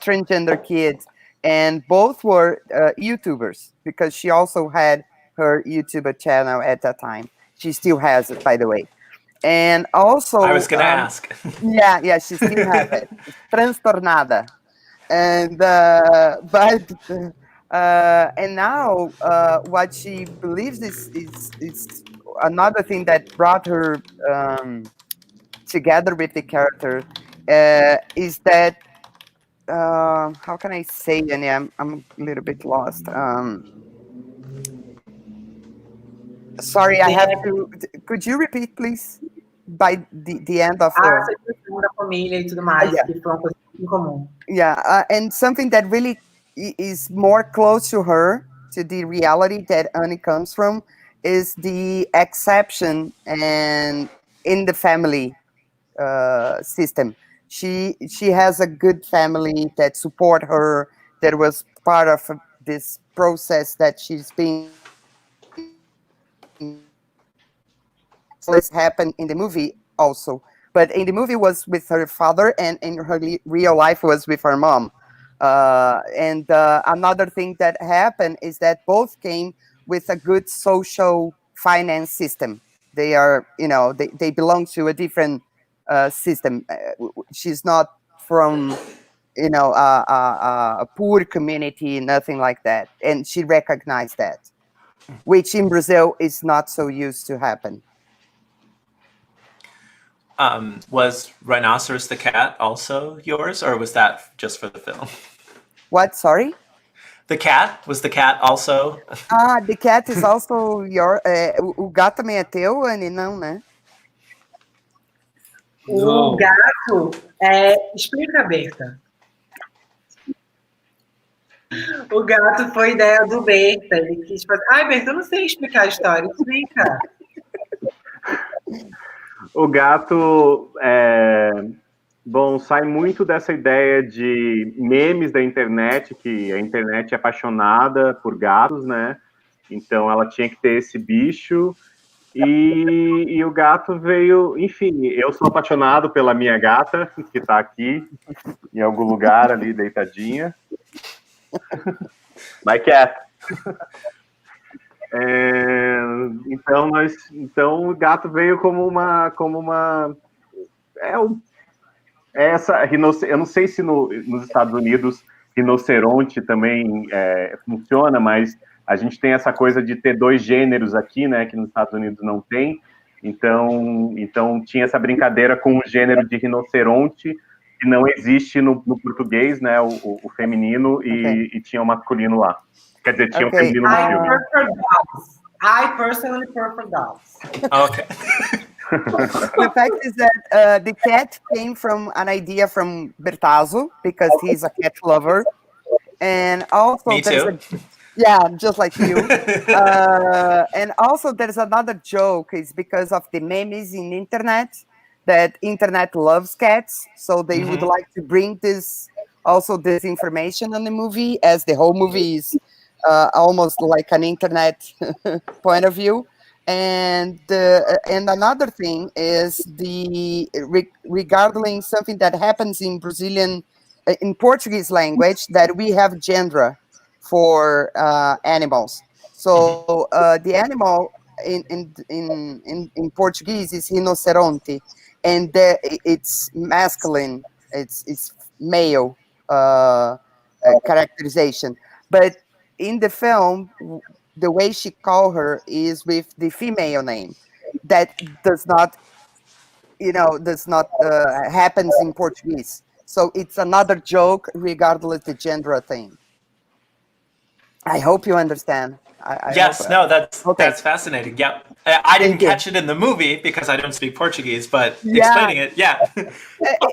transgender kids, and both were YouTubers, because she also had her YouTuber channel at that time. She still has it, by the way. And also, I was gonna ask. Yeah, she still has it. Transtornada. And and now what she believes is another thing that brought her together with the character is that how can I say, and I'm a little bit lost. Sorry, I have to. Could you repeat, please? By the end of aceitação da família e tudo mais, yeah. que foi uma coisa em comum. Yeah, and something that really is more close to her, to the reality that Annie comes from, is the exception and in the family system. She has a good family that support her, that was part of this process that she's been. This happened in the movie also, but in the movie was with her father, and in her real life was with her mom. And another thing that happened is that both came with a good social finance system. They are, they belong to a different system. She's not from, a poor community, nothing like that. And she recognized that, which in Brazil is not so used to happen. Was Rhinoceros the cat also yours, or was that just for the film? What? Sorry? The cat? Was the cat also? The cat is also your... o gato também é teu, Anne? Não, né? O gato... explica, Berta. O gato foi ideia do Berta. Ele quis fazer... Ai, Berta, eu não sei explicar a história. Explica. O gato, sai muito dessa ideia de memes da internet, que a internet é apaixonada por gatos, né? Então ela tinha que ter esse bicho, e o gato veio, enfim, eu sou apaixonado pela minha gata, que está aqui, em algum lugar ali, deitadinha. My cat. Então o gato veio como uma eu não sei se nos Estados Unidos rinoceronte também funciona, mas a gente tem essa coisa de ter dois gêneros aqui, né, que nos Estados Unidos não tem. Então tinha essa brincadeira com o gênero de rinoceronte, que não existe no português, né, o feminino, e tinha o masculino lá. Quer dizer, tinha um feminino no filme. I personally prefer dogs. Okay. The fact is that the cat came from an idea from Bertazzo, because he's a cat lover. And also... Me too. Yeah, just like you. And also there's another joke, is because of the memes in internet, that internet loves cats. So they would like to bring this information on the movie, as the whole movie is almost like an internet point of view. And another thing is regarding something that happens in in Portuguese language, that we have gender for animals. So the animal in Portuguese is rinoceronte, and it's masculine, it's male characterization. But in the film, the way she called her is with the female name. That does not happens in Portuguese. So it's another joke regardless the gender thing. I hope you understand. Yes, no, that's okay. fascinating. Yeah, I didn't Thank you. catch it in the movie because I don't speak Portuguese, but Yeah. explaining it, yeah.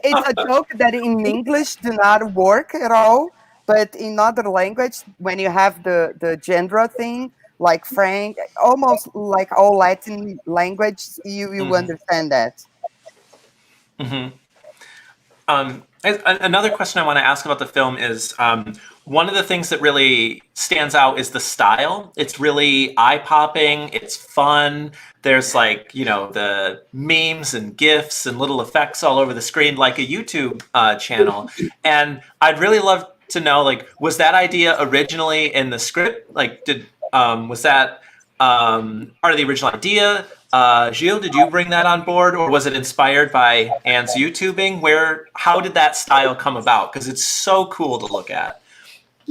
It's a joke that in English do not work at all, but in other language, when you have the gender thing, like Frank, almost like all Latin language, you understand that. Another question I want to ask about the film is one of the things that really stands out is the style. It's really eye-popping. It's fun. There's like, you know, the memes and GIFs and little effects all over the screen like a YouTube channel. And I'd really love to know, like, was that idea originally in the script? Like, was that part of the original idea? Gilles, did you bring that on board, or was it inspired by Anne's YouTubing? How did that style come about? Because it's so cool to look at.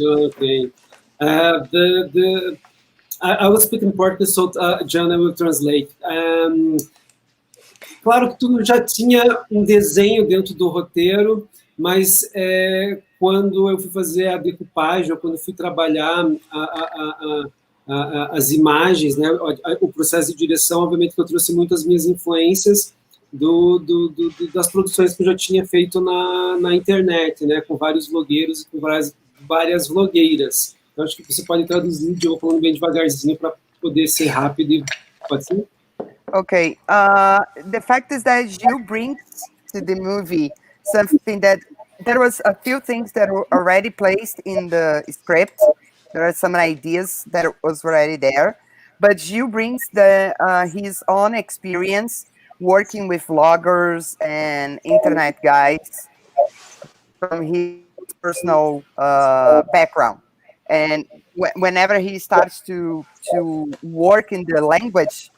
Okay. I will speak in Portuguese, so John, I will translate. Claro que tu já tinha desenho dentro do roteiro, mas quando eu fui fazer a decupagem, ou quando fui trabalhar as imagens, né, o processo de direção, obviamente que eu trouxe muitas minhas influências das produções que eu já tinha feito na internet, né, com vários vlogueiros e com várias vlogueiras. Então, acho que você pode traduzir, eu vou falando bem devagarzinho para poder ser rápido. Pode ser? Okay. The fact is that Gilles brings to the movie something that there was a few things that were already placed in the script. There are some ideas that was already there, but Gilles brings his own experience working with vloggers and internet guys from his personal background. And whenever he starts to work in the language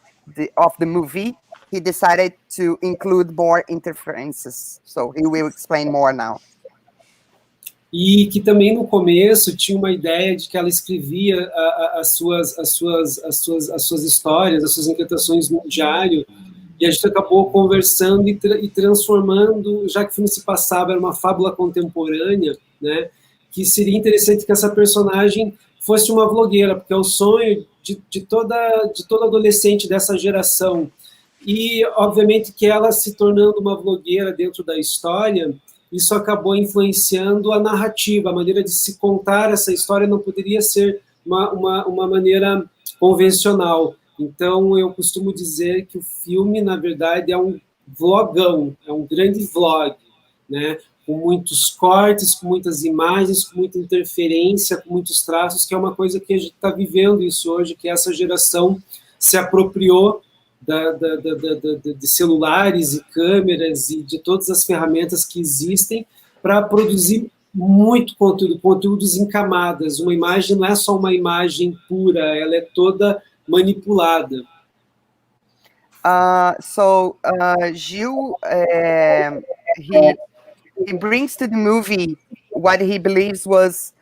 of the movie, he decided to include more interferences. So he will explain more now. E que também no começo tinha uma ideia de que ela escrevia as suas histórias, as suas inquietações no diário, e a gente acabou conversando e transformando, já que o filme se passava, era uma fábula contemporânea, né, que seria interessante que essa personagem fosse uma vlogueira, porque é o sonho de toda adolescente dessa geração. E, obviamente, que ela se tornando uma vlogueira dentro da história, isso acabou influenciando a narrativa, a maneira de se contar essa história não poderia ser uma maneira convencional. Então, eu costumo dizer que o filme, na verdade, é um vlogão, é um grande vlog, né? Com muitos cortes, com muitas imagens, com muita interferência, com muitos traços, que é uma coisa que a gente está vivendo isso hoje, que essa geração se apropriou de celulares e câmeras e de todas as ferramentas que existem para produzir muito conteúdos em camadas. Uma imagem não é só uma imagem pura, ela é toda manipulada. Gilles, he brings to the movie what he believes was,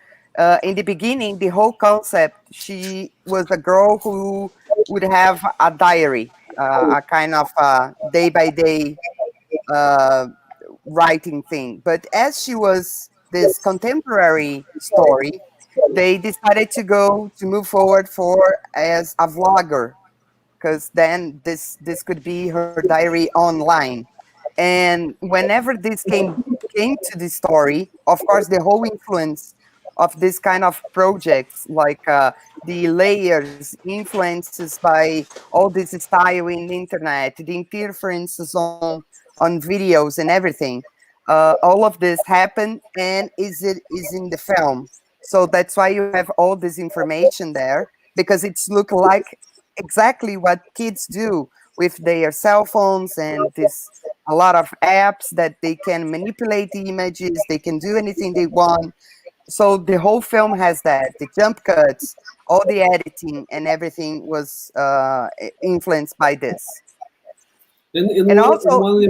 in the beginning, the whole concept, she was a girl who would have a diary, a kind of day-by-day writing thing. But as she was this contemporary story, they decided to move forward as a vlogger, because then this could be her diary online. And whenever this came to the story, of course, the whole influence of this kind of projects, like the layers, influences by all this style in the internet, the interferences on videos and everything, all of this happened and is in the film. So that's why you have all this information there, because it's look like exactly what kids do with their cell phones, and a lot of apps that they can manipulate the images, they can do anything they want. So the whole film has that, the jump cuts, all the editing and everything was influenced by this. And also,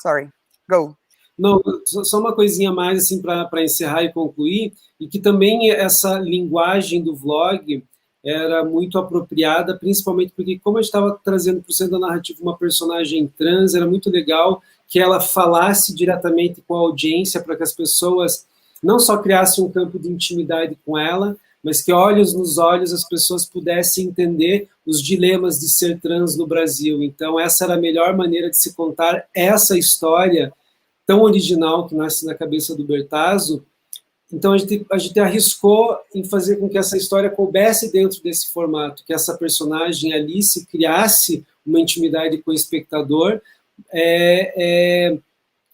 sorry, go. Não, só uma coisinha mais assim para encerrar e concluir, e que também essa linguagem do vlog era muito apropriada, principalmente porque, como eu estava trazendo para o centro da narrativa uma personagem trans, era muito legal que ela falasse diretamente com a audiência para que as pessoas não só criassem um campo de intimidade com ela, mas que olhos nos olhos as pessoas pudessem entender os dilemas de ser trans no Brasil. Então, essa era a melhor maneira de se contar essa história tão original que nasce na cabeça do Bertazzo. Então, a gente arriscou em fazer com que essa história coubesse dentro desse formato, que essa personagem, Alice, criasse uma intimidade com o espectador,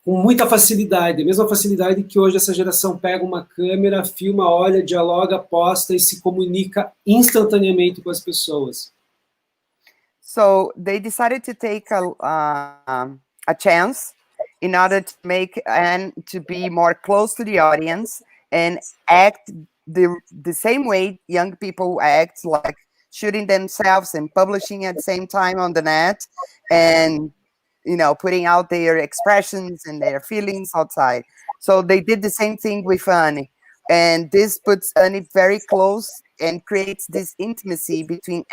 com muita facilidade, a mesma facilidade que hoje essa geração pega uma câmera, filma, olha, dialoga, posta e se comunica instantaneamente com as pessoas. So they decided to take a chance in order to make Anne to be more close to the audience and act the same way young people act, like shooting themselves and publishing at the same time on the net, and putting out their expressions and their feelings outside. So they did the same thing with Annie. And this puts Annie very close and creates this intimacy between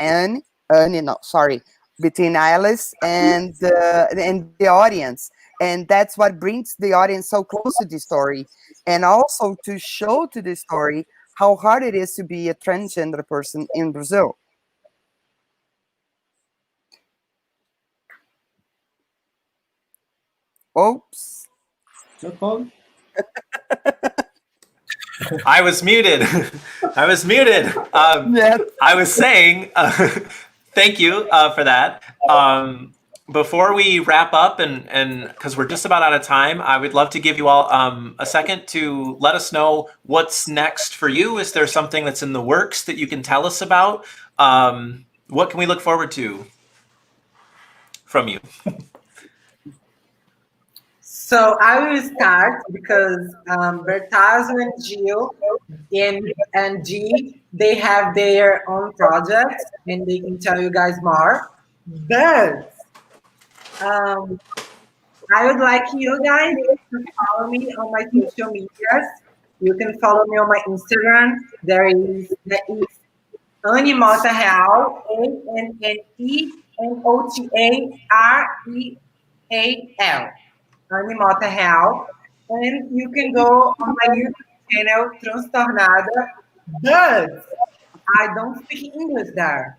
between Alice and the audience. And that's what brings the audience so close to the story. And also to show to the story how hard it is to be a transgender person in Brazil. Oops. I was muted. I was muted. I was saying, thank you for that. Before we wrap up, and because we're just about out of time, I would love to give you all a second to let us know what's next for you. Is there something that's in the works that you can tell us about? What can we look forward to from you? So I will start because Bertazzo and Gil and G, they have their own projects and they can tell you guys more. But I would like you guys to follow me on my social medias. You can follow me on my Instagram. That is Anne Mota Real, ANNEMOTAREAL. Anne Mota Real, and you can go on my YouTube channel, Transtornada, but I don't speak English there.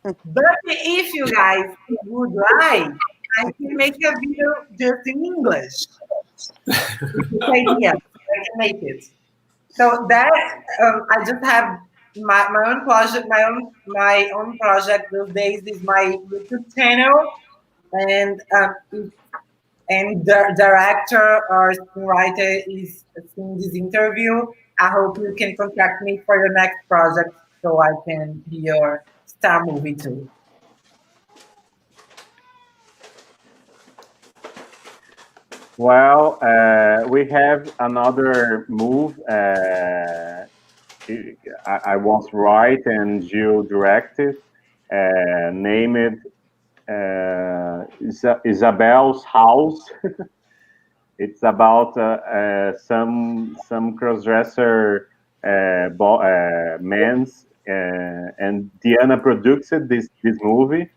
But if you guys would like, I can make a video just in English. It's idea, I can make it. So that I just have my own project, my own project those days is my YouTube channel, and the director or screenwriter is seeing this interview. I hope you can contact me for your next project so I can be your star movie too. Well, we have another move. I was write and Gil directed, named Isabel's House. It's about some crossdresser men's, and Diana produced this movie.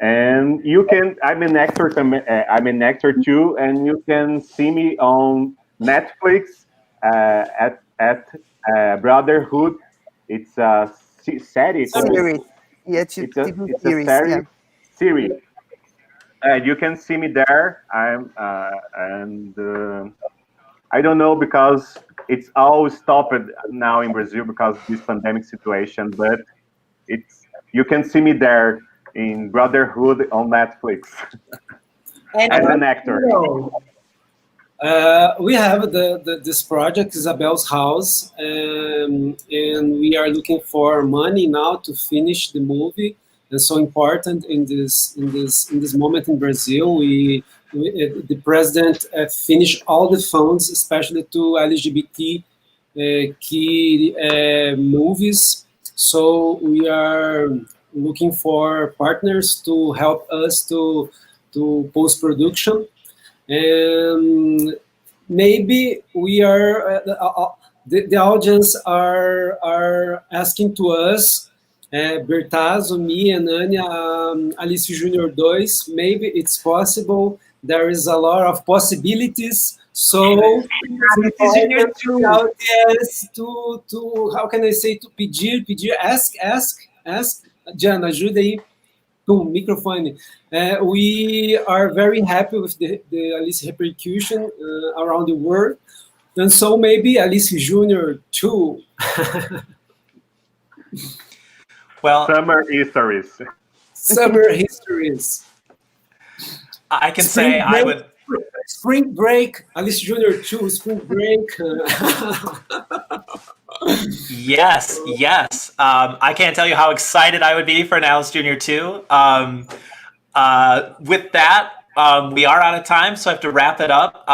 And you can. I'm an actor. I'm an actor too, and you can see me on Netflix at Brotherhood. It's a series. Series. Yeah, it's a series. Series. You can see me there. I don't know because it's all stopped now in Brazil because of this pandemic situation. But you can see me there in Brotherhood on Netflix as an actor. We have this project, Isabel's House, and we are looking for money now to finish the movie. It's so important in this moment in Brazil. The president finished all the funds, especially to LGBT key movies. So we are looking for partners to help us to post production, and maybe we are the audience are asking to us. Bertazzo, me, and Anya, Alice Junior 2, maybe it's possible There is a lot of possibilities. So yes, to how can I say, to pedir, ask. Jana, ajuda aí. Boom, microphone. We are very happy with the Alice repercussion around the world. And so maybe Alice Jr. too. Well, Summer histories. Summer histories. I can say I would. Spring break, Alice Jr. too. Spring break. Yes. I can't tell you how excited I would be for an Alice Jr. too. With that, we are out of time, so I have to wrap it up.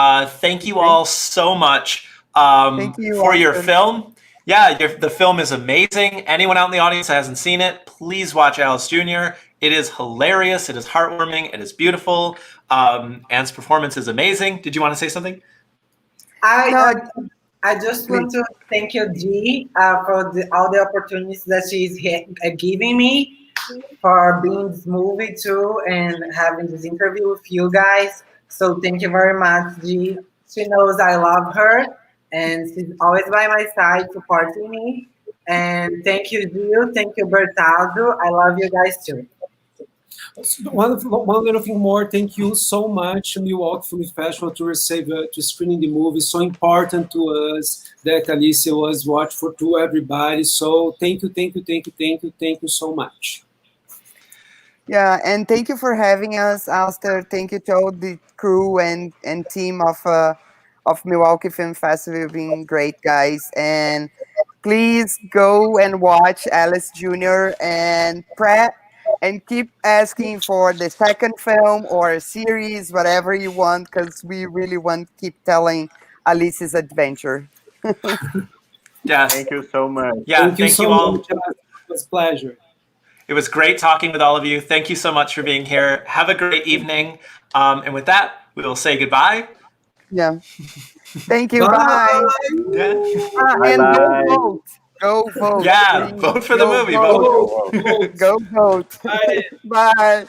Thank you all so much for your film. Yeah, the film is amazing. Anyone out in the audience that hasn't seen it, please watch Alice Jr. It is hilarious. It is heartwarming. It is beautiful. Anne's performance is amazing. Did you want to say something? I just want to thank you, G, for all the opportunities that she's giving me for being in this movie too and having this interview with you guys. So thank you very much, G. She knows I love her and she's always by my side supporting me. And thank you, Gil. Thank you, Bertaldo. I love you guys too. One little thing more. Thank you so much, Milwaukee Film Festival, to receive to screening the movie. So important to us that Alicia was watched for to everybody. So thank you so much. Yeah, and thank you for having us, Alistair. Thank you to all the crew and team of Milwaukee Film Festival, being great guys. And please go and watch Alice Jr. and keep asking for the second film or a series, whatever you want, because we really want to keep telling Alice's adventure. Yes. Thank you so much. Yeah, thank you all. Much. It was a pleasure. It was great talking with all of you. Thank you so much for being here. Have a great evening. And with that, we will say goodbye. Yeah. Thank you. Bye. Yeah. And go vote. Go vote. Yeah, Please. vote for the movie. Vote. Go vote. Bye.